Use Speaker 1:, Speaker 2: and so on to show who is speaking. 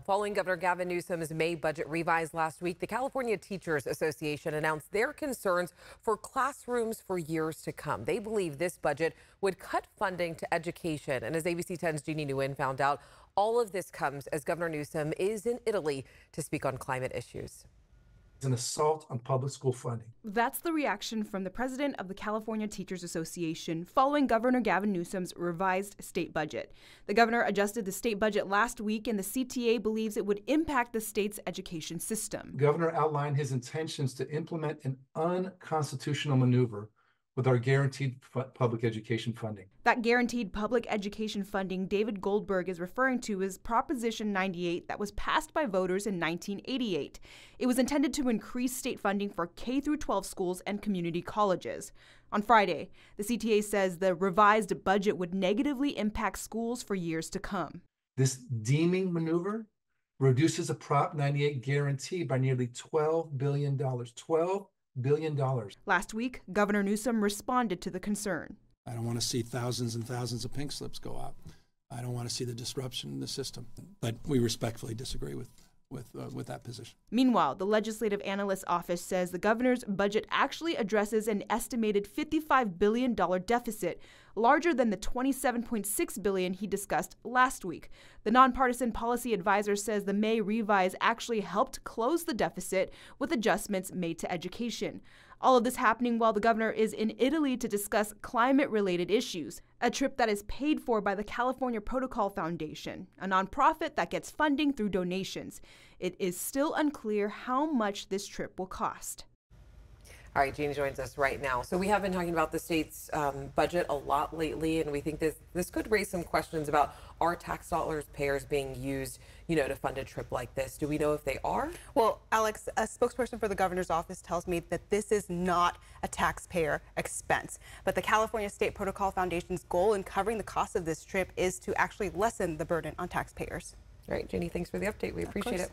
Speaker 1: Following Governor Gavin Newsom's May budget revised last week, the California Teachers Association announced their concerns for classrooms for years to come. They believe this budget would cut funding to education. And as ABC 10's Jeannie Nguyen found out, all of this comes as Governor Newsom is in Italy to speak on climate issues.
Speaker 2: An assault on public school funding.
Speaker 3: That's the reaction from the president of the California Teachers Association following Governor Gavin Newsom's revised state budget. The governor adjusted the state budget last week, and the CTA believes it would impact the state's education system.
Speaker 2: The governor outlined his intentions to implement an unconstitutional maneuver with our guaranteed public education funding.
Speaker 3: That guaranteed public education funding David Goldberg is referring to is Proposition 98 that was passed by voters in 1988. It was intended to increase state funding for K-12 schools and community colleges. On Friday, the CTA says the revised budget would negatively impact schools for years to come.
Speaker 2: This deeming maneuver reduces a Prop 98 guarantee by nearly $12 billion. $12 billion.
Speaker 3: Last week, Governor Newsom responded to the concern.
Speaker 4: I don't want to see thousands and thousands of pink slips go out. I don't want to see the disruption in the system. But we respectfully disagree with that position.
Speaker 3: Meanwhile, the Legislative Analyst's Office says the governor's budget actually addresses an estimated $55 billion deficit, larger than the $27.6 billion he discussed last week. The nonpartisan policy advisor says the May revise actually helped close the deficit with adjustments made to education. All of this happening while the governor is in Italy to discuss climate-related issues, a trip that is paid for by the California Protocol Foundation, a nonprofit that gets funding through donations. It is still unclear how much this trip will cost.
Speaker 1: All right, Jeannie joins us right now. So we have been talking about the state's budget a lot lately, and we think this could raise some questions about are tax dollars payers being used, to fund a trip like this? Do we know if they are?
Speaker 5: Well, Alex, a spokesperson for the governor's office tells me that this is not a taxpayer expense. But the California State Protocol Foundation's goal in covering the cost of this trip is to actually lessen the burden on taxpayers.
Speaker 1: All right, Jeannie, thanks for the update. We appreciate it.